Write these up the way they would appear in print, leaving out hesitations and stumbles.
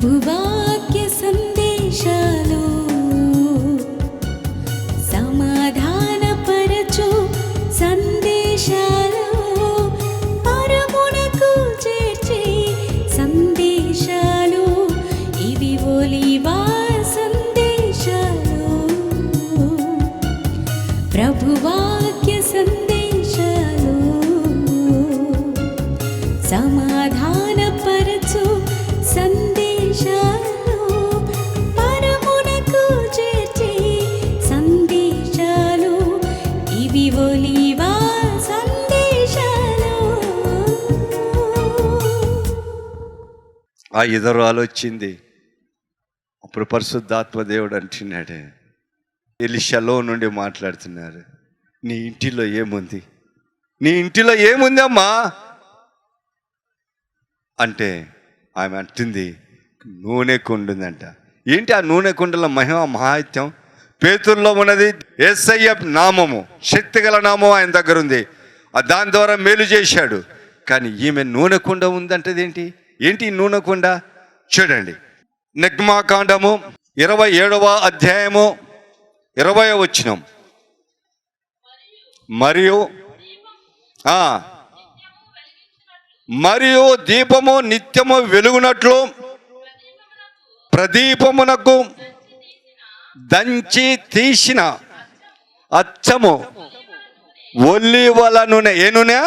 ప్రభువాక్య సందేశాలు సమాధానపరచు సందేశాలు పరమునకు చేర్చే సందేశాలు ఇవి ఒలీవా సందేశాలు. ప్రభువాక్య సందేశాలు సమాధానపరచు సందేశాలు పరమునకు చేర్చే సందేశాలు ఇవి ఒలీవా సందేశాలు. ఆ ఇదరాలు వచ్చింది. అప్పుడు పరిశుద్ధాత్మ దేవుడు అంటున్నాడు, ఎలీషాలో నుండి మాట్లాడుతున్నారు, నీ ఇంటిలో ఏముంది, నీ ఇంటిలో ఏముంది అమ్మా అంటే ఆమె అంటుంది నూనె కుండ ఉందంట. ఏంటి ఆ నూనె కుండల మహిమ మహాత్యం? పేతురులో ఉన్నది యేసయ్య నామము, శక్తిగల నామం ఆయన దగ్గర ఉంది. దాని ద్వారా మేలు చేశాడు. కానీ ఈమె నూనె కుండ ఉందంటది ఏంటి? ఏంటి నూనె కుండ? చూడండి, నిర్గమాకాండము 27వ అధ్యాయము 20వ వచనం. మరియు దీపము నిత్యము వెలుగునట్లు ప్రదీపమునకు దంచి తీసిన అచ్చము ఒలివల నూనె. ఏ నూనె?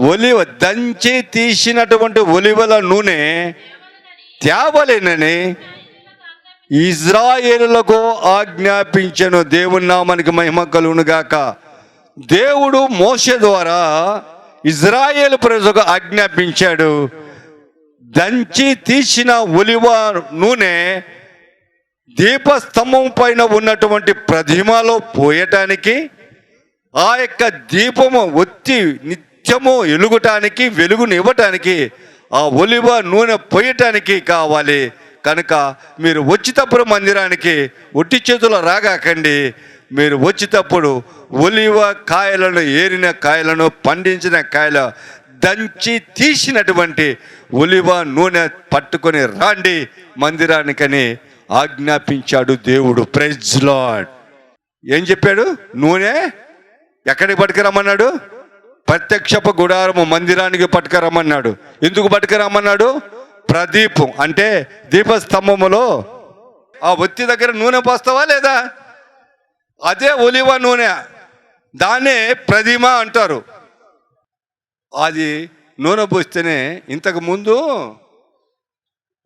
ఒలివ. దంచి తీసినటువంటి ఒలివల నూనె తేవలేనని ఇజ్రాయేలులకు ఆజ్ఞాపించెను. దేవుని నామానికి మహిమ కలుగును గాక. దేవుడు మోషే ద్వారా ఇజ్రాయేలు ప్రజలకు ఆజ్ఞాపించాడు, దంచి తీసిన ఒలివ నూనె దీపస్తంభం పైన ఉన్నటువంటి ప్రతిమలో పోయటానికి, ఆ యొక్క దీపము ఒత్తి నిత్యము వెలుగుటానికి, వెలుగునివ్వటానికి ఆ ఒలివ నూనె పోయటానికి కావాలి. కనుక మీరు వచ్చేటప్పుడు మందిరానికి ఒట్టి చేతులు రాగాకండి. మీరు వచ్చేటప్పుడు ఒలివ కాయలను, ఏరిన కాయలను, పండించిన కాయలు దంచి తీసినటువంటి ఒలివ నూనె పట్టుకొని రాండి మందిరానికని ఆజ్ఞాపించాడు దేవుడు. Praise Lord. ఏం చెప్పాడు? నూనె ఎక్కడికి పట్టుకురమ్మన్నాడు? ప్రత్యక్షపు గుడారము మందిరానికి పట్టుకురమ్మన్నాడు. ఎందుకు పట్టుకురమ్మన్నాడు? ప్రదీపం అంటే దీపస్తంభములో ఆ ఒత్తి దగ్గర నూనె పోస్తావా లేదా? అదే ఒలివ నూనె, దాన్నే ప్రతిమ అంటారు. అది నూనె పోస్తేనే, ఇంతకు ముందు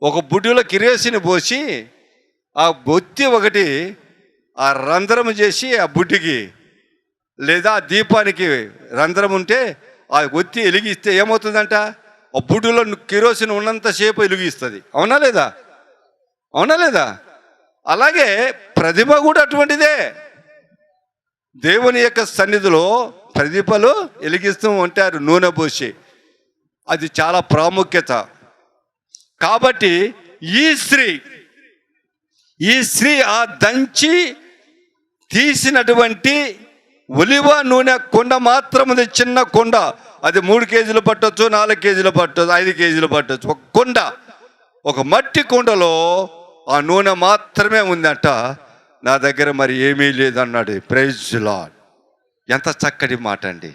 ఒక బుడ్డిలో కిరోసిన్ పోసి ఆ బొత్తి ఒకటి ఆ రంధ్రం చేసి ఆ బుడ్డికి లేదా ఆ దీపానికి రంధ్రం ఉంటే ఆ ఒత్తి వెలిగిస్తే ఏమవుతుందంట? ఆ బుడ్డిలో కిరోసిన్ ఉన్నంతసేపు వెలిగిస్తుంది. అవునా లేదా? అవునా లేదా? అలాగే ప్రతిమ కూడా అటువంటిదే. దేవుని యొక్క సన్నిధిలో ప్రదీపలు వెలిగిస్తూ ఉంటారు నూనె పోసి. అది చాలా ప్రాముఖ్యత. కాబట్టి ఈ స్త్రీ ఆ దంచి తీసినటువంటి ఒలివ నూనె కుండ మాత్రం ఉంది, చిన్న కుండ. అది 3 కేజీలు పట్టొచ్చు, 4 కేజీలు పట్టొచ్చు, 5 కేజీలు పట్టొచ్చు. ఒక కుండ, ఒక మట్టి కుండలో ఆ నూనె మాత్రమే ఉందట. నా దగ్గర మరి ఏమీ లేదన్నాడు. Praise Lord. ఎంత చక్కటి మాట అండి,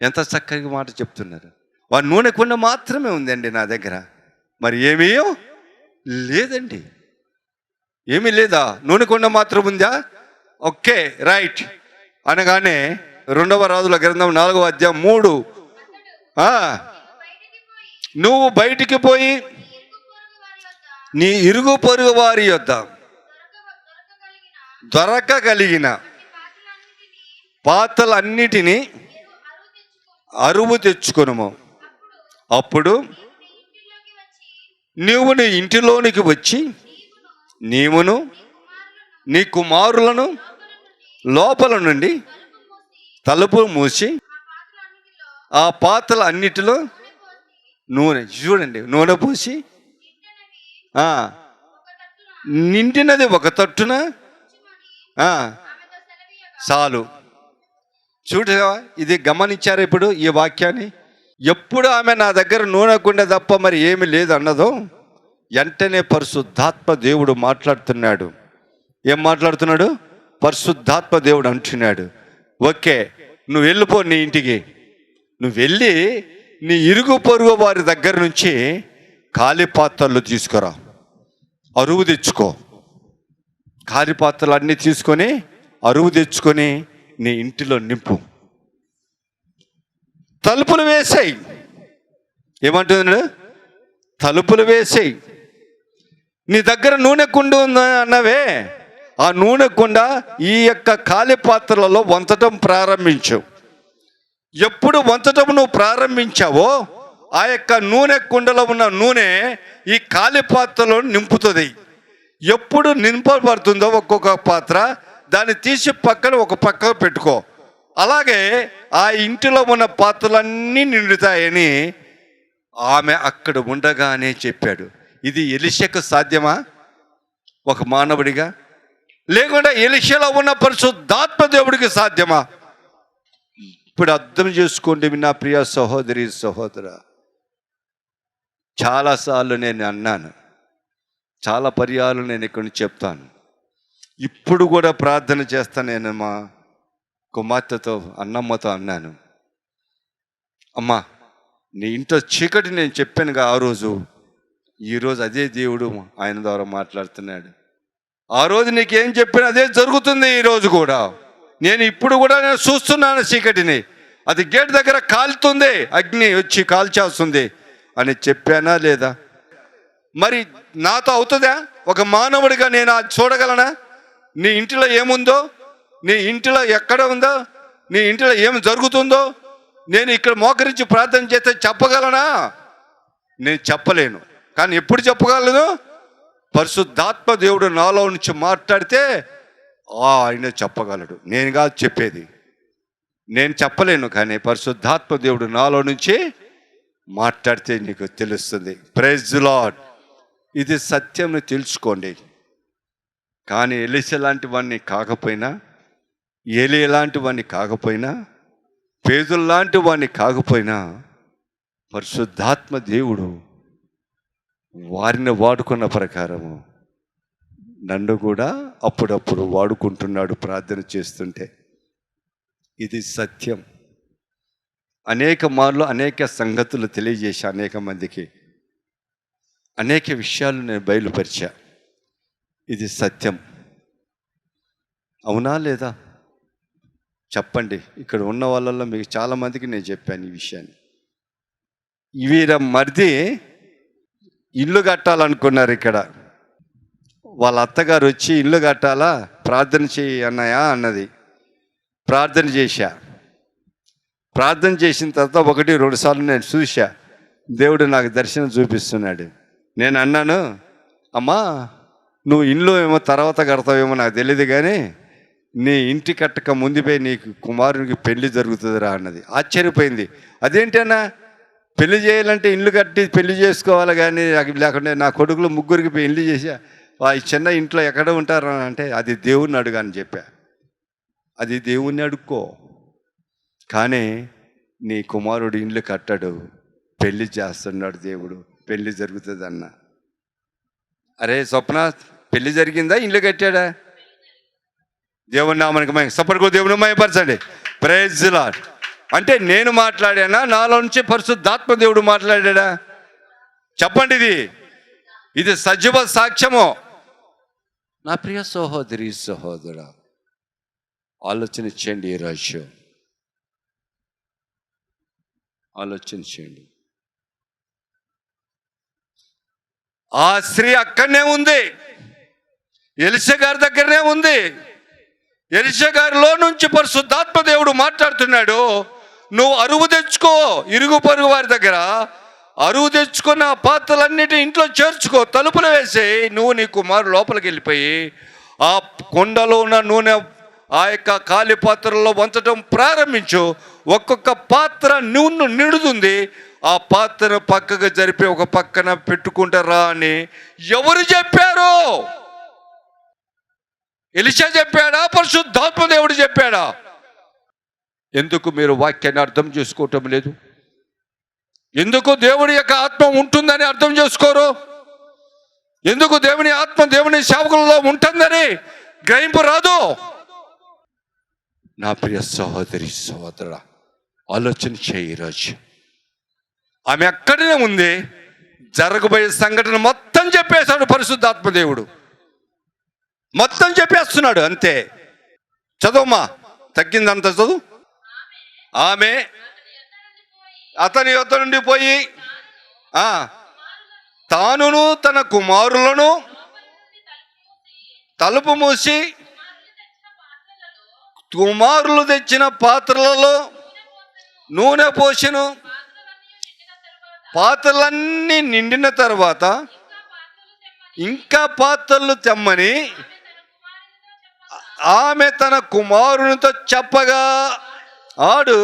ఎంత చక్కటి మాట చెప్తున్నారు. ఆ నూనె కుండ మాత్రమే ఉందండి నా దగ్గర, మరి ఏమీ లేదండి. ఏమీ లేదా? నూనె కుండ మాత్రం ఉందా? ఓకే, రైట్ అనగానే 2వ రాజుల గ్రంథం 4వ అధ్యాయం 3, నువ్వు బయటికి పోయి నీ ఇరుగు పొరుగు వారి యొద్ద దొరకగలిగిన పాత్రలన్నిటినీ అరువు తెచ్చుకొనుము. అప్పుడు నీవు నీ ఇంటిలోనికి వచ్చి నీవును నీ కుమారులను లోపల నుండి తలుపు మూసి ఆ పాత్రలు అన్నిటిలో నూనె, చూడండి, నూనె పోసి నిండినది ఒక తట్టున చాలు. చూడవా, ఇది గమనించారు ఇప్పుడు ఈ వాక్యాన్ని? ఎప్పుడు ఆమె నా దగ్గర నూనె కుండ తప్ప మరి ఏమి లేదు అన్నదో, వెంటనే పరిశుద్ధాత్మ దేవుడు మాట్లాడుతున్నాడు. ఏం మాట్లాడుతున్నాడు? పరిశుద్ధాత్మ దేవుడు అంటున్నాడు, ఓకే నువ్వు వెళ్ళిపో నీ ఇంటికి, నువ్వు వెళ్ళి నీ ఇరుగు పొరుగు వారి దగ్గర నుంచి ఖాళీ పాత్రలు తీసుకురా, అరువు తెచ్చుకో. ఖాళీ పాత్రలు అన్నీ తీసుకొని అరువు తెచ్చుకొని నీ ఇంటిలో నింపు, తలుపులు వేసేయి. ఏమంటున్నాడు? తలుపులు వేసేయి. నీ దగ్గర నూనె కుండ ఉందా అన్నవే, ఆ నూనె కుండ ఈ యొక్క ఖాళీ పాత్రలలో వంచటం ప్రారంభించు. ఎప్పుడు వంచటం నువ్వు ప్రారంభించావో ఆ యొక్క నూనె కుండలో ఉన్న నూనె ఈ ఖాళీ పాత్రలో నింపుతుంది. ఎప్పుడు నింపబడుతుందో ఒక్కొక్క పాత్ర దాన్ని తీసి పక్కన ఒక పక్క పెట్టుకో. అలాగే ఆ ఇంటిలో ఉన్న పాత్రలన్నీ నిండుతాయని ఆమె అక్కడ ఉండగానే చెప్పాడు. ఇది ఎలీషాకు సాధ్యమా ఒక మానవుడిగా? లేకుండా ఎలీషాలో ఉన్న పరిశుద్ధాత్మ దేవుడికి సాధ్యమా? ఇప్పుడు అర్థం చేసుకోండి నా ప్రియ సహోదరి సహోదర. చాలాసార్లు నేను అన్నాను, చాలా పర్యాలు నేను ఇక్కడ నుంచి చెప్తాను. ఇప్పుడు కూడా ప్రార్థన చేస్తాను. నేను మా కుమార్తెతో అన్నమ్మతో అన్నాను, అమ్మా నీ ఇంట్లో చీకటి నేను చెప్పానుగా ఆ రోజు, ఈరోజు అదే దేవుడు ఆయన ద్వారా మాట్లాడుతున్నాడు. ఆ రోజు నీకేం చెప్పినా అదే జరుగుతుంది ఈరోజు కూడా. నేను ఇప్పుడు కూడా నేను చూస్తున్నాను చీకటిని, అది గేట్ దగ్గర కాలుతుంది, అగ్ని వచ్చి కాల్చేస్తుంది అని చెప్పానా లేదా? మరి నాతో అవుతుందా? ఒక మానవుడిగా నేను అది చూడగలనా? నీ ఇంటిలో ఏముందో, నీ ఇంటిలో ఎక్కడ ఉందో, నీ ఇంటిలో ఏం జరుగుతుందో నేను ఇక్కడ మోకరించి ప్రార్థన చేస్తే చెప్పగలనా? నేను చెప్పలేను. కానీ ఎప్పుడు చెప్పగలను? పరిశుద్ధాత్మ దేవుడు నాలో నుంచి మాట్లాడితే ఆయన చెప్పగలడు. నేను కాదు చెప్పేది, నేను చెప్పలేను. కానీ పరిశుద్ధాత్మ దేవుడు నాలో నుంచి మాట్లాడితే నీకు తెలుస్తుంది. Praise the Lord. ఇది సత్యంని తెలుసుకోండి. కానీ ఎలీషా లాంటి వాడిని కాకపోయినా, ఏలియా లాంటి వాడిని కాకపోయినా, పేతురు లాంటి వాడిని కాకపోయినా, పరిశుద్ధాత్మ దేవుడు వారిని వాడుకున్న ప్రకారము నన్ను కూడా అప్పుడప్పుడు వాడుకుంటున్నాడు ప్రార్థన చేస్తుంటే. ఇది సత్యం. అనేక మార్లు అనేక సంగతులు తెలియజేశా, అనేక మందికి అనేక విషయాలు నేను బయలుపరిచా. ఇది సత్యం. అవునా లేదా చెప్పండి. ఇక్కడ ఉన్న వాళ్ళల్లో మీకు చాలామందికి నేను చెప్పాను ఈ విషయాన్ని. వీర మరిది ఇల్లు కట్టాలనుకున్నారు. ఇక్కడ వాళ్ళ అత్తగారు వచ్చి ఇల్లు కట్టాలా, ప్రార్థన చేయి అన్నయ్యా అన్నది. ప్రార్థన చేశా. ప్రార్థన చేసిన తర్వాత 1-2 సార్లు నేను చూశా, దేవుడు నాకు దర్శనం చూపిస్తున్నాడు. నేను అన్నాను, అమ్మా నువ్వు ఇల్లు ఏమో తర్వాత కడతావేమో నాకు తెలియదు, కానీ నీ ఇంటి కట్టక ముందుపై నీకు కుమారునికి పెళ్లి జరుగుతుందిరా అన్నది. ఆశ్చర్యపోయింది. అదేంటి అన్న, పెళ్లి చేయాలంటే ఇల్లు కట్టి పెళ్లి చేసుకోవాలి, కానీ లేకుండా నా కొడుకులు 3 పెళ్లి చేశా, ఆ చిన్న ఇంట్లో ఎక్కడ ఉంటారు అంటే అది దేవుణ్ణి అడుగని చెప్పా. అది దేవుణ్ణి అడుక్కో, కానీ నీ కుమారుడు ఇల్లు కట్టాడు, పెళ్లి చేస్తున్నాడు దేవుడు, పెళ్లి జరుగుతుంది అన్న. అరే స్వప్న, పెళ్లి జరిగిందా, ఇల్లు కట్టాడా? దేవుని నామానికి సపరేట్గా దేవుని మహిమపరచండి. Praise the lord. అంటే నేను మాట్లాడానా, నాలో నుంచి పరిశుద్ధాత్మ దేవుడు మాట్లాడా? చెప్పండి. ఇది సజీవ సాక్ష్యము. నా ప్రియ సహోదరి సహోదరా, ఆలోచన చేయండి. ఈ రాజ్యం ఆలోచన చేయండి. ఆ స్త్రీ అక్కడనే ఉంది, ఎలీషా గారి దగ్గరనే ఉంది. ఎలీషా గారిలో నుంచి పరిశుద్ధాత్మ దేవుడు మాట్లాడుతున్నాడు, నువ్వు అరువు తెచ్చుకో, ఇరుగు పొరుగు వారి దగ్గర అరువు తెచ్చుకున్న పాత్రలన్నిటి ఇంట్లో చేర్చుకో, తలుపులు వేసి నువ్వు నీ కుమారుడు లోపలికి వెళ్ళిపోయి ఆ కుండలో ఉన్న నూనె ఆ యొక్క ఖాళీ పాత్రలో వంచడం ప్రారంభించు. ఒక్కొక్క పాత్ర నూనె నిండుతుంది. ఆ పాత్రను పక్కకు జరిపి ఒక పక్కన పెట్టుకుంటారా అని ఎవరు చెప్పారు? ఎలీషా చెప్పాడా? పరిశుద్ధాత్మ దేవుడు చెప్పాడా? ఎందుకు మీరు వాక్యాన్ని అర్థం చేసుకోవటం లేదు? ఎందుకు దేవుడి యొక్క ఆత్మ ఉంటుందని అర్థం చేసుకోరు? ఎందుకు దేవుని ఆత్మ దేవుని సేవకులలో ఉంటుందని గ్రహింపు రాదు. నా ప్రియ సహోదరి సహోదరుడా, ఆలోచన చేయి ఈరోజు. ఆమె ఎక్కడనే ఉంది, జరగబోయే సంఘటన మొత్తం చెప్పేశాడు పరిశుద్ధాత్మ దేవుడు. మొత్తం చెప్పేస్తున్నాడు అంతే. చదువుమా, తగ్గిందంత చదువు. ఆమె అతని యొద్ద నుండి పోయి తానును తన కుమారులను తలుపు మూసి కుమారులు తెచ్చిన పాత్రలలో నూనె పోసెను. పాత్రలన్నీ నిండిన తర్వాత ఇంకా పాత్రలు తెమ్మని ఆమె తన కుమారునితో చెప్పగా ఆడు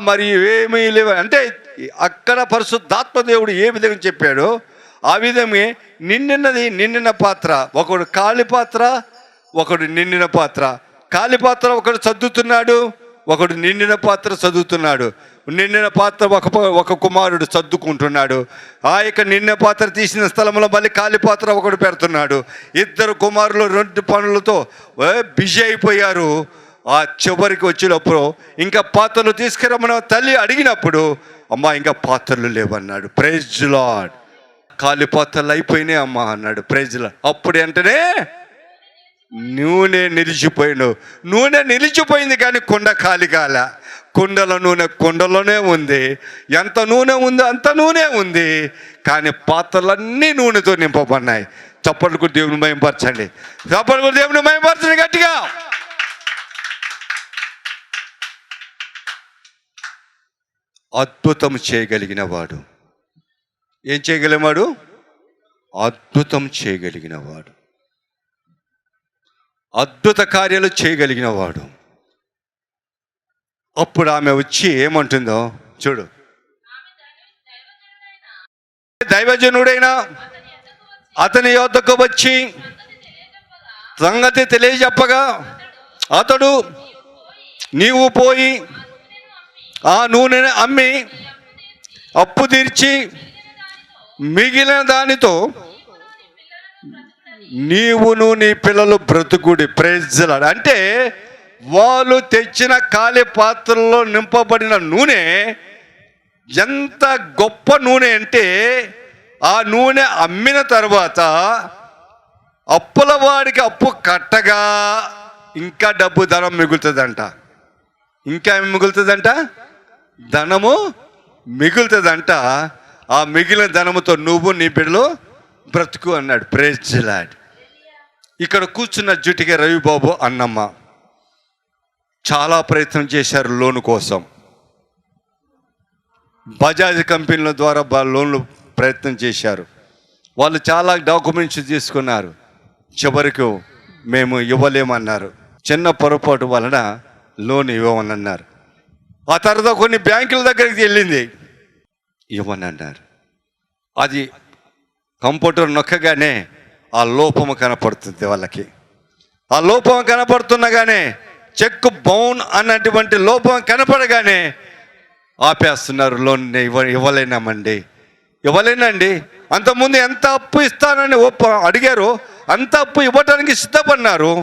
మరి ఏమీ లేవు అంటే అక్కడ పరిశుద్ధాత్మ దేవుడు ఏ విధంగా చెప్పాడో ఆ విధమే నిండిన పాత్ర, ఒకడు ఖాళీ పాత్ర, ఒకడు నిండిన పాత్ర. ఖాళీ పాత్ర ఒకడు సర్దుతున్నాడు, ఒకడు నిండిన పాత్ర చదువుతున్నాడు. నిండిన పాత్ర ఒక కుమారుడు సర్దుకుంటున్నాడు. ఆ యొక్క నిండిన పాత్ర తీసిన స్థలంలో మళ్ళీ ఖాళీ పాత్ర ఒకడు పెడుతున్నాడు. ఇద్దరు కుమారులు 2 పనులతో బిజీ అయిపోయారు. ఆ చివరికి వచ్చినప్పుడు ఇంకా పాత్రలు తీసుకురమ్మని తల్లి అడిగినప్పుడు అమ్మా ఇంకా పాత్రలు లేవన్నాడు. Praise lord. ఖాళీ పాత్రలు అయిపోయినాయి అమ్మా అన్నాడు. Praise Lord. అప్పుడు వెంటనే నూనె నిలిచిపోయింది కానీ కుండ ఖాళీ కాల. కుండల నూనె కుండలోనే ఉంది. ఎంత నూనె ఉందో అంత నూనె ఉంది, కానీ పాత్రలన్నీ నూనెతో నింపబడినాయి. చప్పట్లకు దేవుని మహిమపరచండి, చప్పట్లకు దేవుని మహిమపరచండి గట్టిగా. అద్భుతం చేయగలిగిన వాడు. ఏం చేయగలిగినవాడు? అద్భుతం చేయగలిగిన వాడు, అద్భుత కార్యాలు చేయగలిగిన వాడు. అప్పుడు ఆమె వచ్చి ఏమంటుందో చూడు. దైవజనుడైన అతని యొద్దకు వచ్చి సంగతి తెలియజెప్పగా అతడు నీవు పోయి ఆ నూనెను అమ్మి అప్పు తీర్చి మిగిలిన దానితో నీవును నీ పిల్లలు బ్రతుకుడి. Praise lord. అంటే వాళ్ళు తెచ్చిన ఖాళీ పాత్రల్లో నింపబడిన నూనె ఎంత గొప్ప నూనె అంటే ఆ నూనె అమ్మిన తర్వాత అప్పుల వాడికి అప్పు కట్టగా ఇంకా డబ్బు ధనం మిగులుతుందంట. ఇంకా ఏమి మిగులుతుందంట? ధనము మిగులుతుందంట. ఆ మిగిలిన ధనముతో నువ్వు నీ బిడ్డలు బ్రతుకు అన్నాడు. Praise Lord. ఇక్కడ కూర్చున్న జుటికి రవిబాబు అన్నమ్మ చాలా ప్రయత్నం చేశారు లోను కోసం. బజాజ్ కంపెనీల ద్వారా లోన్లు ప్రయత్నం చేశారు. వాళ్ళు చాలా డాక్యుమెంట్స్ తీసుకున్నారు. చివరికి మేము ఇవ్వలేమన్నారు. చిన్న పొరపాటు వలన లోన్ ఇవ్వమని అన్నారు. ఆ తర్వాత కొన్ని బ్యాంకుల దగ్గరికి వెళ్ళింది, ఇవ్వని అన్నారు. అది కంప్యూటర్ నొక్కగానే ఆ లోపము కనపడుతుంది వాళ్ళకి. ఆ లోపం కనపడుతున్నగానే చెక్ బౌన్ అన్నటువంటి లోపం కనపడగానే ఆపేస్తున్నారు. లోన్ ఇవ్వలేనండి. అంతకుముందు ఎంత అప్పు ఇస్తానని అడిగారు, అంత అప్పు ఇవ్వటానికి సిద్ధపడినారు.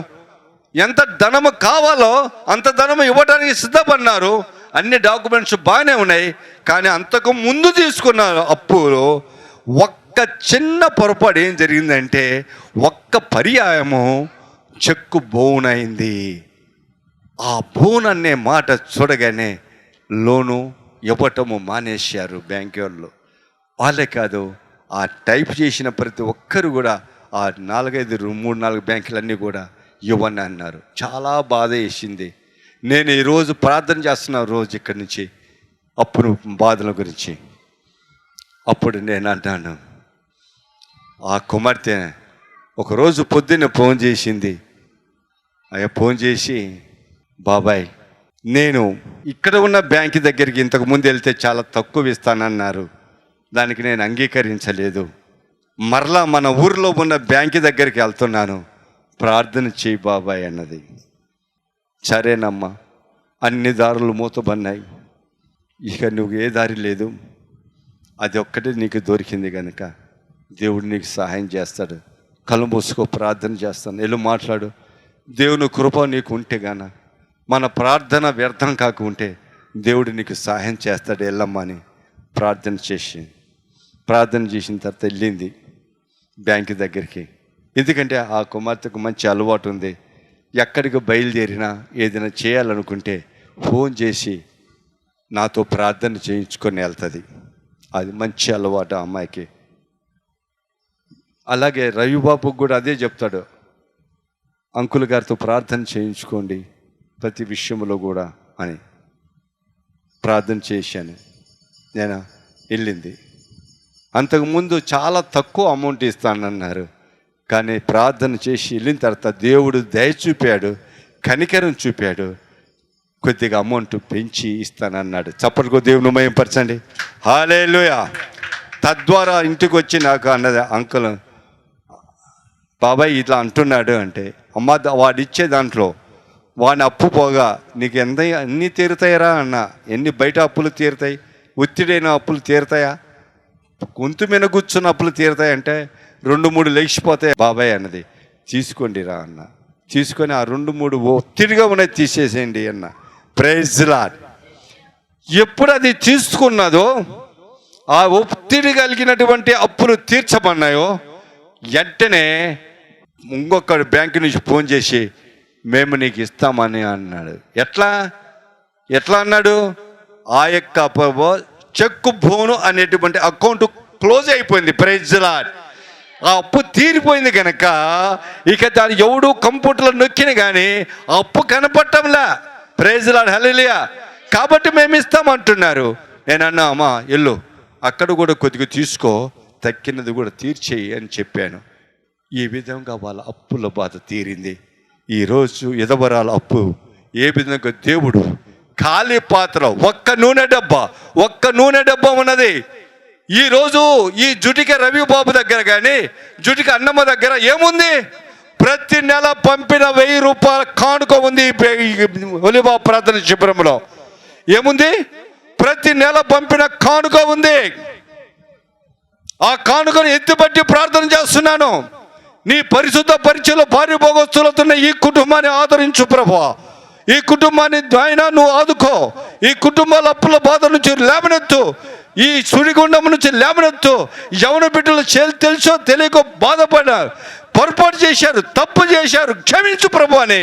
ఎంత ధనము కావాలో అంత ధనము ఇవ్వటానికి సిద్ధపడినారు. అన్ని డాక్యుమెంట్స్ బాగానే ఉన్నాయి, కానీ అంతకు ముందు తీసుకున్న అప్పులో ఒక్క చిన్న పొరపాటు ఏం జరిగిందంటే ఒక్క పర్యాయము చెక్కు బౌన్ అయింది. ఆ బౌన్ అనే మాట చూడగానే లోను ఇవ్వటము మానేశారు బ్యాంకు వాళ్ళు. వాళ్ళే కాదు, ఆ టైప్ చేసిన ప్రతి ఒక్కరు కూడా ఆ 3-4 బ్యాంకులన్నీ కూడా ఇవ్వని అన్నారు. చాలా బాధ వేసింది. నేను ఈరోజు ప్రార్థన చేస్తున్నా రోజు ఇక్కడి నుంచి అప్పుడు బాధల గురించి. అప్పుడు నేను అంటాను, ఆ కుమార్తె ఒకరోజు పొద్దున్న ఫోన్ చేసింది. ఫోన్ చేసి, బాబాయ్ నేను ఇక్కడ ఉన్న బ్యాంకు దగ్గరికి ఇంతకుముందు వెళ్తే చాలా తక్కువ ఇస్తానన్నారు, దానికి నేను అంగీకరించలేదు. మరలా మన ఊరిలో ఉన్న బ్యాంకు దగ్గరికి వెళ్తున్నాను, ప్రార్థన చేయి బాబాయ్ అన్నది. సరేనమ్మా, అన్ని దారులు మూతబడినాయి, ఇక నువ్వు ఏ దారి లేదు, అది ఒక్కటే నీకు దొరికింది కనుక దేవుడు నీకు సహాయం చేస్తాడు. కళ్ళు మూసుకో, ప్రార్థన చేస్తాను, వెళ్ళు మాట్లాడు. దేవుని కృప నీకు ఉంటే గాన మన ప్రార్థన వ్యర్థం కాకుంటే దేవుడు నీకు సహాయం చేస్తాడు. వెళ్ళమ్మా అని ప్రార్థన చేసిన తర్వాత వెళ్ళింది బ్యాంకు దగ్గరికి. ఎందుకంటే ఆ కుమార్తెకు మంచి అలవాటు ఉంది. ఎక్కడికి బయలుదేరినా ఏదైనా చేయాలనుకుంటే ఫోన్ చేసి నాతో ప్రార్థన చేయించుకొని వెళ్తుంది. అది మంచి అలవాటు ఆ అమ్మాయికి. అలాగే రవిబాబుకు కూడా అదే చెప్తాడు, అంకుల్ గారితో ప్రార్థన చేయించుకోండి ప్రతి విషయంలో కూడా అని. ప్రార్థన చేశాను నేను. వెళ్ళింది. అంతకుముందు చాలా తక్కువ అమౌంట్ ఇస్తానన్నారు, కానీ ప్రార్థన చేసి వెళ్ళిన తర్వాత దేవుడు దయ చూపాడు, కనికరం చూపాడు, కొద్దిగా అమౌంట్ పెంచి ఇస్తానన్నాడు. చప్పటికో దేవుని మహిమపరచండి. హల్లెలూయా. తద్వారా ఇంటికి వచ్చి నాకు అన్నది, అంకుల్ బాబాయ్ ఇట్లా అంటున్నాడు అంటే, అమ్మ వాడు ఇచ్చే దాంట్లో వాడిని అప్పు పోగా నీకు అన్నీ తీరుతాయరా అన్న. ఎన్ని బయట అప్పులు తీరుతాయి, ఒత్తిడైన అప్పులు తీరుతాయా, గొంతు మీద కూర్చున్న అప్పులు తీరుతాయంటే 2-3 లేచిపోతాయి బాబాయ్ అన్నది. తీసుకోండి రా అన్న. తీసుకొని ఆ 2-3 ఒత్తిడిగా ఉన్నాయి తీసేసేయండి అన్న. Praise Lord. ఎప్పుడు అది తీసుకున్నదో, ఆ ఒత్తిడి కలిగినటువంటి అప్పులు తీర్చమన్నాయో, వెంటనే ఇంకొక బ్యాంకు నుంచి ఫోన్ చేసి మేము నీకు ఇస్తామని అన్నాడు. ఎట్లా అన్నాడు? ఆ యొక్క చెక్కు బోను అనేటువంటి అకౌంట్ క్లోజ్ అయిపోయింది. Praise Lord. ఆ అప్పు తీరిపోయింది కనుక ఇక దాని ఎవడు కంప్యూటర్లో నొక్కిన కానీ ఆ అప్పు కనపడటంలా. Praise Lord. హల్లెలూయా. కాబట్టి మేము ఇస్తామంటున్నారు. నేను అన్నా, అమ్మా ఎల్లు అక్కడ కూడా కొద్దిగా తీసుకో, తక్కినది కూడా తీర్చేయి అని చెప్పాను. ఈ విధంగా వాళ్ళ అప్పుల బాధ తీరింది. ఈరోజు ఎదవరాల అప్పు ఏ విధంగా దేవుడు ఖాళీ పాత్ర ఒక్క నూనె డబ్బా ఉన్నది. ఈరోజు ఈ జుటిక రవిబాబు దగ్గర కానీ జుటిక అన్నమ్మ దగ్గర ఏముంది? ప్రతి నెల పంపిన 1000 రూపాయల కానుక ఉంది. ఒలివ ప్రార్థన శిబిరంలో ఏముంది? ప్రతి నెల పంపిన కానుక ఉంది. ఆ కానుకను ఎత్తిపట్టి ప్రార్థన చేస్తున్నాను. నీ పరిశుద్ధ పరిచయలో భార్య భోగస్తులతున్న ఈ కుటుంబాన్ని ఆదరించు ప్రభువా. ఈ కుటుంబాన్ని ఆయన నువ్వు ఆదుకో. ఈ కుటుంబాల అప్పుల బాధ నుంచి లేవనెత్తు. ఈ సుడిగుండం నుంచి లేవనెత్తు. యవన బిడ్డలు తెలుసో తెలియకో బాధపడ్డారు, పొరపాటు చేశారు, తప్పు చేశారు, క్షమించు ప్రభు అని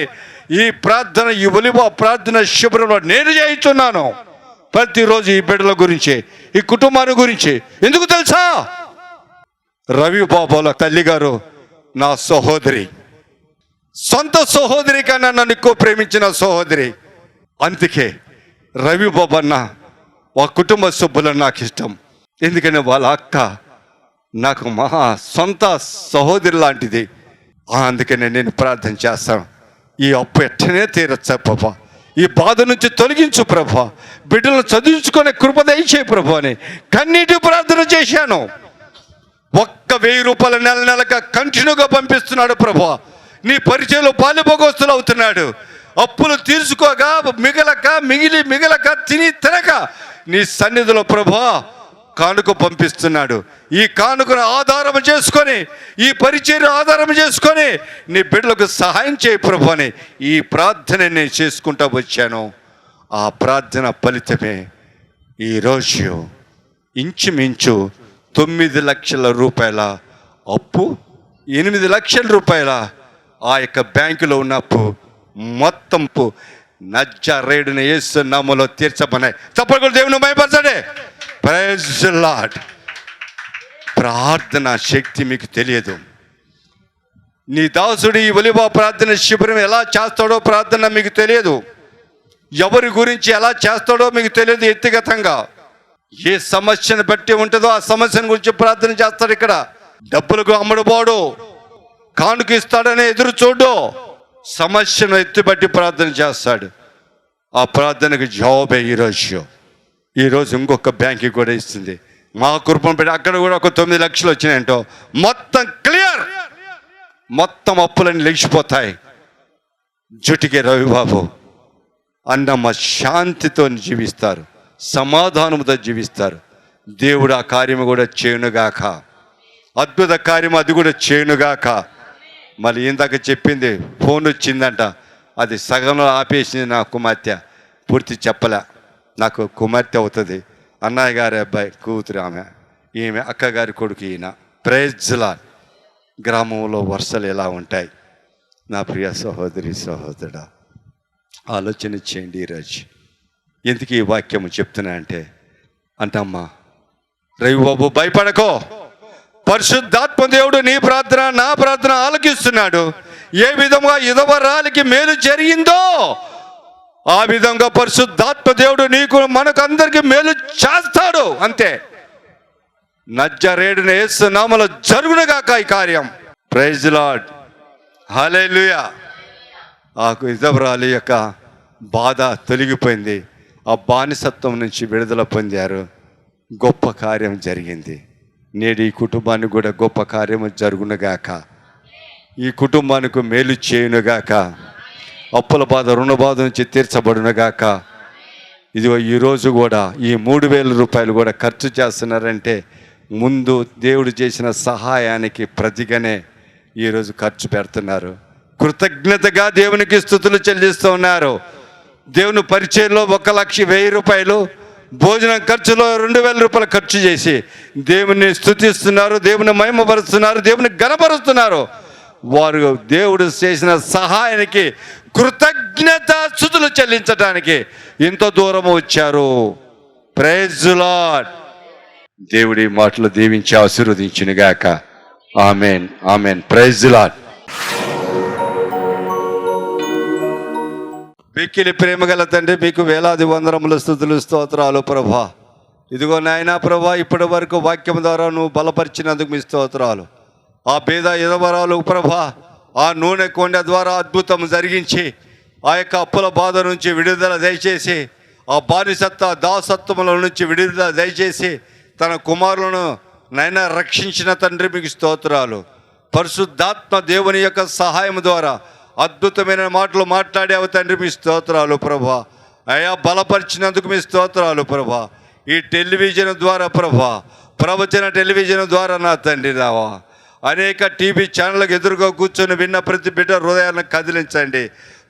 ఈ ప్రార్థన, ఈ ఒలివ ప్రార్థన శిబిరంలో నేను చేయించున్నాను. ప్రతిరోజు ఈ బిడ్డల గురించి, ఈ కుటుంబాన్ని గురించి. ఎందుకు తెలుసా? రవి బాబుల తల్లిగారు నా సహోదరి, సొంత సహోదరి కన్నా నన్ను ఎక్కువ ప్రేమించిన సహోదరి. అందుకే రవి బాబన్న ఆ కుటుంబ సభ్యులను నాకు ఇష్టం. ఎందుకంటే వాళ్ళ అక్క నాకు మహా సొంత సహోదరి లాంటిది. అందుకనే నేను ప్రార్థన చేస్తాను, ఈ అప్పు ఎట్టనే తీరచ్చా ప్రభా, ఈ బాధ నుంచి తొలగించు ప్రభా, బిడ్డలను చదివించుకునే కృప దయచేయి ప్రభు అని కన్నీటి ప్రార్థన చేశాను. ఒక్క 1000 రూపాయలు నెలగా కంటిన్యూగా పంపిస్తున్నాడు ప్రభా. నీ పరిచయంలో పాలుభోగస్తులు అవుతున్నాడు. అప్పులు తీర్చుకోగా మిగలక తినక నీ సన్నిధిలో ప్రభా కానుక పంపిస్తున్నాడు. ఈ కానుకను ఆధారం చేసుకొని, ఈ పరిచయం ఆధారం చేసుకొని నీ బిడ్డలకు సహాయం చేయి ప్రభు అని ఈ ప్రార్థన నేను చేసుకుంటూ వచ్చాను. ఆ ప్రార్థన ఫలితమే ఈరోజు ఇంచుమించు 9 లక్షల రూపాయల అప్పు, 8 లక్షల రూపాయల ఆ యొక్క బ్యాంకులో ఉన్న అప్పు మొత్తం నజరేయుడైన యేసు నామములో తీర్చబడినాయి. తప్పకుండా దేవుని మహిమపరచండి. Praise lord. ప్రార్థన శక్తి మీకు తెలియదు. నీ దాసుడు ఈ ఒలివ ప్రార్థన శిబిరం ఎలా చేస్తాడో ప్రార్థన మీకు తెలియదు. ఎవరి గురించి ఎలా చేస్తాడో మీకు తెలియదు. వ్యక్తిగతంగా ఏ సమస్యను బట్టి ఉంటుందో ఆ సమస్యను గురించి ప్రార్థన చేస్తాడు. ఇక్కడ డబ్బులకు అమ్ముడుపోడు, కానుక ఇస్తాడనే ఎదురు చూడు, సమస్యను ఎత్తిబట్టి ప్రార్థన చేస్తాడు. ఆ ప్రార్థనకు జవాబే ఈరోజు ఇంకొక బ్యాంక్కి కూడా ఇస్తుంది. మా కృపను పెట్టి అక్కడ కూడా ఒక 9 లక్షలు వచ్చినాయంటో మొత్తం క్లియర్, మొత్తం అప్పులన్నీ లెగిసిపోతాయి. జుటికే రవిబాబు అన్నమ్మ శాంతితో జీవిస్తారు, సమాధానంతో జీవిస్తారు. దేవుడు ఆ కార్యము కూడా చేయునుగాక. అద్భుత కార్యం అది కూడా చేయనుగాక. మళ్ళీ ఇందాక చెప్పింది, ఫోన్ వచ్చిందంట, అది సగంలో ఆపేసింది నా కుమార్తె, పూర్తి చెప్పలే. నాకు కుమార్తె అవుతుంది, అన్నయ్య గారి అబ్బాయి కూతురు ఆమె, ఈమె అక్కగారి కొడుకు ఈయన. Praise Lord. గ్రామంలో వరుసలు ఎలా ఉంటాయి? నా ప్రియ సహోదరి సహోదరుడా, ఆలోచన చేయండి ఈరోజు. ఎందుకు ఈ వాక్యము చెప్తున్నా అంటే, అంటమ్మా రవి బాబు భయపడకో, పరిశుద్ధాత్మ దేవుడు నీ ప్రార్థన నా ప్రార్థన ఆలకిస్తున్నాడు. ఏ విధంగా యుధవరాలికి మేలు జరిగిందో ఆ విధంగా పరిశుద్ధాత్మ దేవుడు నీకు మనకు అందరికి మేలు చేస్తాడు. అంతే. నజరేయుడైన యేసు నామములో జరుగునుగాక ఈ కార్యం. Praise Lord. హల్లెలూయా. ఆ యుధవరాలి యొక్క బాధ తొలగిపోయింది, ఆ బానిసత్వం నుంచి విడుదల పొందారు, గొప్ప కార్యం జరిగింది. నేడు ఈ కుటుంబానికి కూడా గొప్ప కార్యము జరుగునుగాక, ఈ కుటుంబానికి మేలు చేయునుగాక, అప్పుల బాధ రుణ బాధ నుంచి తీర్చబడునుగాక. ఇదిగో ఈరోజు కూడా ఈ 3,000 రూపాయలు కూడా ఖర్చు చేస్తున్నారంటే ముందు దేవుడు చేసిన సహాయానికి ప్రతిగానే ఈరోజు ఖర్చు పెడుతున్నారు. కృతజ్ఞతగా దేవునికి స్తుతులు చెల్లిస్తూ ఉన్నారు. దేవుని పరిచయంలో 1,10,000 రూపాయలు, భోజనం ఖర్చులో 2,000 రూపాయలు ఖర్చు చేసి దేవుని స్తుతిస్తున్నారు, దేవుని మహిమపరుస్తున్నారు, దేవుని ఘనపరుస్తున్నారు. వారు దేవుడు చేసిన సహాయానికి కృతజ్ఞత స్తుతులు చెల్లించడానికి ఇంత దూరం వచ్చారు. Praise Lord. దేవుడి మాటలు దీవించి ఆశీర్వదించునుగాక. Amen, amen. Praise Lord. మిక్కిలి ప్రేమగల తండ్రి, మీకు వేలాది వందనములు స్తుతులు స్తోత్రాలు ప్రభా. ఇదిగో నాయనా ప్రభా, ఇప్పటి వరకు వాక్యం ద్వారా నువ్వు బలపరిచినందుకు మీ స్తోత్రాలు. ఆ పేద యుధవరాలు ప్రభా, ఆ నూనె కొండ ద్వారా అద్భుతం జరిగించి ఆ యొక్క అప్పుల బాధ నుంచి విడుదల దయచేసి, ఆ బానిసత్వ దాసత్వముల నుంచి విడుదల దయచేసి తన కుమారులను నైనా రక్షించిన తండ్రి మీకు స్తోత్రాలు. పరిశుద్ధాత్మ దేవుని యొక్క సహాయం ద్వారా అద్భుతమైన మాటలు మాట్లాడావు తండ్రి, మీ స్తోత్రాలు ప్రభా. అయా బలపరిచినందుకు మీ స్తోత్రాలు ప్రభా. ఈ టెలివిజన్ ద్వారా ప్రభా, ప్రవచన టెలివిజన్ ద్వారా నా తండ్రి రావా, అనేక టీవీ ఛానళ్ళకు ఎదురుగా కూర్చొని విన్న ప్రతి బిడ్డ హృదయాలను కదిలించండి.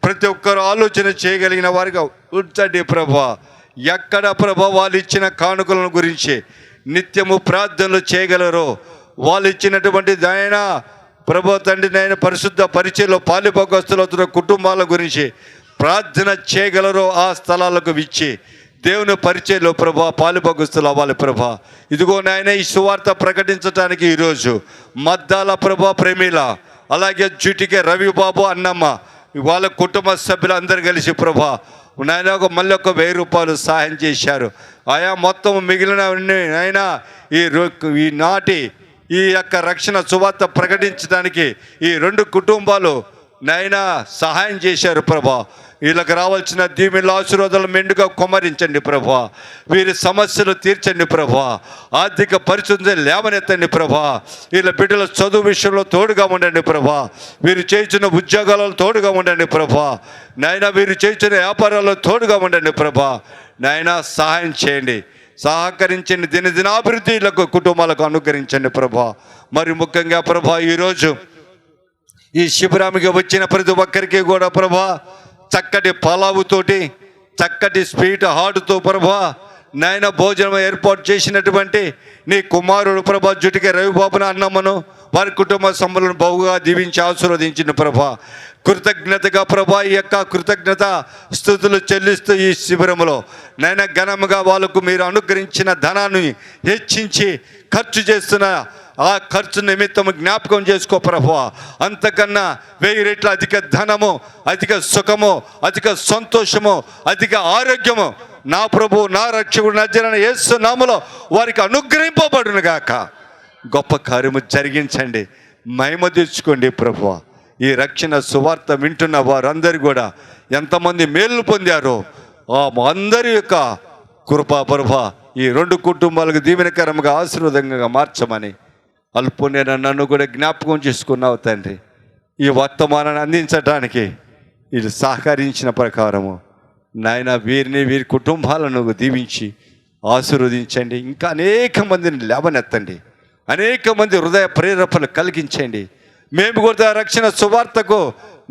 ప్రతి ఒక్కరు ఆలోచన చేయగలిగిన వారిగా ఉంచండి ప్రభా. ఎక్కడ ప్రభా వాళ్ళు ఇచ్చిన కానుకలను గురించి నిత్యము ప్రార్థనలు చేయగలరో, వాళ్ళు ఇచ్చినటువంటి దయన ప్రభు తండ్రి నాయన పరిశుద్ధ పరిచయలో పాలిభాగస్తులవుతున్న కుటుంబాల గురించి ప్రార్థన చేయగలరో ఆ స్థలాలకు విచ్చి దేవుని పరిచయలో ప్రభా పాలిభాగస్తులు అవ్వాలి ప్రభా. ఇదిగో నాయన ఈ సువార్త ప్రకటించడానికి ఈరోజు మద్దాల ప్రభా ప్రేమిల, అలాగే జుటికే రవి బాబు అన్నమ్మ వాళ్ళ కుటుంబ సభ్యులు అందరు కలిసి ప్రభా నాయన మళ్ళీ 1,000 రూపాయలు సహాయం చేశారు. ఆయా మొత్తం మిగిలిన ఆయన ఈ నాటి ఈ యొక్క రక్షణ సువార్త ప్రకటించడానికి ఈ 2 కుటుంబాలు నాయన సహాయం చేశారు ప్రభా. వీళ్ళకి రావాల్సిన దీవెనల ఆశీర్వాదాలు మెండుగా కుమ్మరించండి ప్రభా. వీరి సమస్యలు తీర్చండి ప్రభా. ఆర్థిక పరిస్థితి లేవనెత్తండి ప్రభా. వీళ్ళ బిడ్డల చదువు విషయంలో తోడుగా ఉండండి ప్రభా. వీరు చేస్తున్న ఉద్యోగాలలో తోడుగా ఉండండి ప్రభా. నాయన వీరు చేస్తున్న వ్యాపారాల్లో తోడుగా ఉండండి ప్రభా. నాయన సహాయం చేయండి, సహకరించండి, దినదినాభివృద్ధిలకు కుటుంబాలకు అనుగ్రహించండి ప్రభా. మరి ముఖ్యంగా ప్రభా ఈరోజు ఈ శిబిరానికి వచ్చిన ప్రతి ఒక్కరికి కూడా ప్రభా చక్కటి పలావుతోటి, చక్కటి స్వీట్ హార్ట్తో ప్రభా నాయన భోజనం ఏర్పాటు చేసినటువంటి నీ కుమారుడు ప్రభా జుటికే రవిబాబును అన్నమ్మను వారి కుటుంబ సభ్యులను బహుగా దీవించి ఆశీర్వదించిన ప్రభా. కృతజ్ఞతగా ప్రభా ఈ యొక్క కృతజ్ఞత స్తుతులు చెల్లిస్తూ ఈ శిబిరంలో నాయన ఘనముగా వాళ్ళకు మీరు అనుగ్రహించిన ధనాన్ని హెచ్చించి ఖర్చు చేస్తున్న ఆ ఖర్చు నిమిత్తం జ్ఞాపకం చేసుకో ప్రభువా. అంతకన్నా 1000 రెట్ల అధిక ధనము, అధిక సుఖము, అధిక సంతోషము, అధిక ఆరోగ్యము నా ప్రభు నా రక్షకుడు నజరేయుడైన యేసు నామములో వారికి అనుగ్రహింపబడును గాక. గొప్ప కార్యము జరిగించండి, మహిమ తెచ్చుకోండి ప్రభువా. ఈ రక్షణ సువార్త వింటున్న వారందరూ కూడా ఎంతమంది మేలు పొందారో అందరి యొక్క కృపా ప్రభా ఈ 2 కుటుంబాలకు దీవెనకరంగా ఆశీర్వాదంగా మార్చమని అల్పుణ్యన నన్ను కూడా జ్ఞాపకం చేసుకున్నావు తండ్రి. ఈ వర్తమానాన్ని అందించడానికి వీళ్ళు సహకరించిన ప్రకారము నాయన వీరి కుటుంబాలను దీవించి ఆశీర్వదించండి. ఇంకా అనేక మందిని లేవనెత్తండి, అనేక మంది హృదయ ప్రేరేపణలు కలిగించండి. మేము కూడా రక్షణ సువార్తకు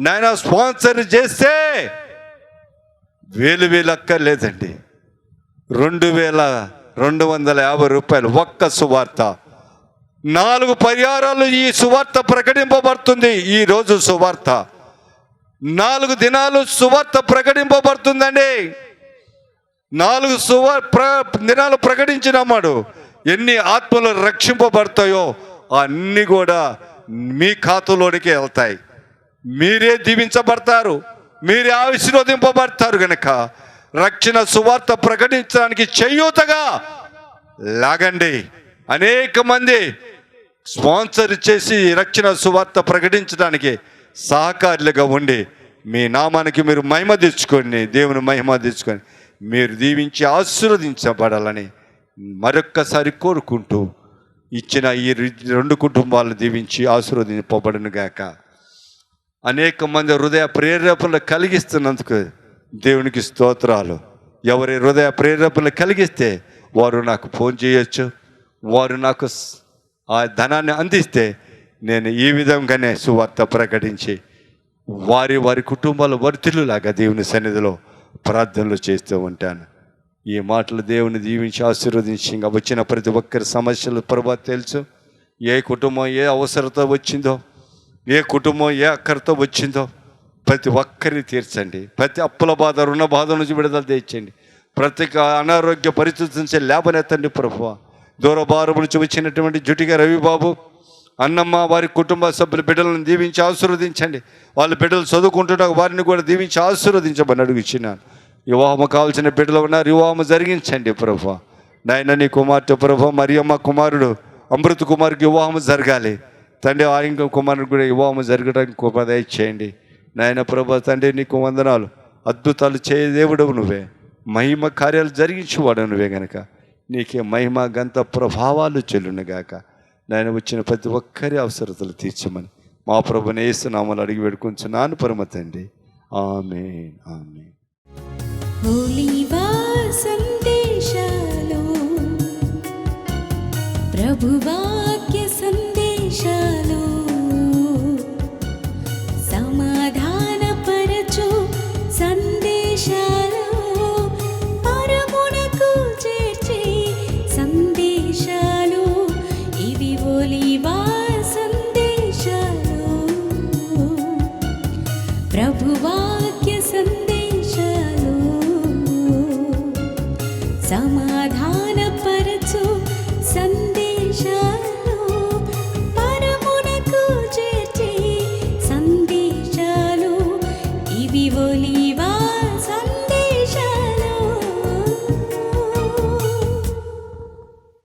నాయన స్పాన్సర్ చేస్తే వేలు అక్కర్లేదండి, 2250 రూపాయలు ఒక్క సువార్త. 4 పరిహారాలు ఈ సువార్త ప్రకటింపబడుతుంది. ఈరోజు సువార్త 4 దినాలు సువార్త ప్రకటింపబడుతుందండి. 4 దినాలు ప్రకటించినమ్మాడు. ఎన్ని ఆత్మలు రక్షింపబడతాయో అన్నీ కూడా మీ ఖాతాలోనికి వెళ్తాయి. మీరే దీవించబడతారు, మీరే ఆశీర్వదింపబడతారు. కనుక రక్షణ సువార్త ప్రకటించడానికి చేయూతగా లాగండి. అనేక మంది స్పాన్సర్ చేసి రక్షణ సువార్త ప్రకటించడానికి సహకారులుగా ఉండి మీ నామానికి మీరు మహిమ తెచ్చుకొని, దేవుని మహిమ తెచ్చుకొని మీరు దీవించి ఆశీర్వదించబడాలని మరొక్కసారి కోరుకుంటూ ఇచ్చిన ఈ 2 కుటుంబాలను దీవించి ఆశీర్వదింపబడును గాక. అనేక మంది హృదయ ప్రేరేపణలు కలిగిస్తున్నందుకు దేవునికి స్తోత్రాలు. ఎవరి హృదయ ప్రేరేపణలు కలిగిస్తే వారు నాకు ఫోన్ చేయొచ్చు, వారు నాకు ఆ ధనాన్ని అందిస్తే నేను ఈ విధంగానే సువార్త ప్రకటించి వారి కుటుంబాల వర్ధిల్లులాగా దేవుని సన్నిధిలో ప్రార్థనలు చేస్తూ ఉంటాను. ఈ మాటలు దేవుని దీవించి ఆశీర్వదించి ఇంకా వచ్చిన ప్రతి ఒక్కరి సమస్యలు ప్రభు తెలుసు. ఏ కుటుంబం ఏ అవసరంతో వచ్చిందో, ఏ కుటుంబం ఏ అక్కడితో వచ్చిందో ప్రతి ఒక్కరిని తీర్చండి. ప్రతి అప్పుల బాధ, రుణ బాధ నుంచి విడుదల తెచ్చండి. ప్రతి అనారోగ్య పరిస్థితి నుంచి లేపనెత్తండి ప్రభువా. దూరభారం నుంచి వచ్చినటువంటి జుటిగా రవిబాబు, అన్నమ్మ, వారి కుటుంబ సభ్యుల బిడ్డలను దీవించి ఆశీర్వదించండి. వాళ్ళ బిడ్డలు చదువుకుంటున్న వారిని కూడా దీవించి ఆశీర్వదించమని అడుగుచున్నాను. వివాహము కావాల్సిన బిడ్డలు ఉన్నారు, వివాహము జరిగించండి ప్రభువా. నాయన నీ కుమార్తె ప్రభు మరియమ్మ కుమారుడు అమృత కుమార్కి వివాహము జరగాలి తండ్రి. ఆరింక కుమారుడికి కూడా వివాహము జరగడానికి కృప దయచేయండి నాయన ప్రభు. తండ్రి నీకు వందనాలు. అద్భుతాలు చేయ దేవుడవు నువ్వే, మహిమ కార్యాలు జరిగించేవాడు నువ్వే. గనక నీకే మహిమ గంత ప్రభావాలు చెల్లునుగాక. నాయన వచ్చిన ప్రతి ఒక్కరి అవసరతలు తీర్చమని మా ప్రభుని యేసు నామములో అడిగి వేడుకొంచున్నాను పరమ తండ్రి. ఆమేన్, ఆమేన్. ఒలీవా సందేశాలు, ప్రభువాక్య సందేశాలు, సమాధానపరచు సందేశాలు, పరమునకు చేర్చే సందేశాలు, ఇవి ఒలీవా సందేశాలు, ప్రభువాక్య సందేశాలు, సమాధాన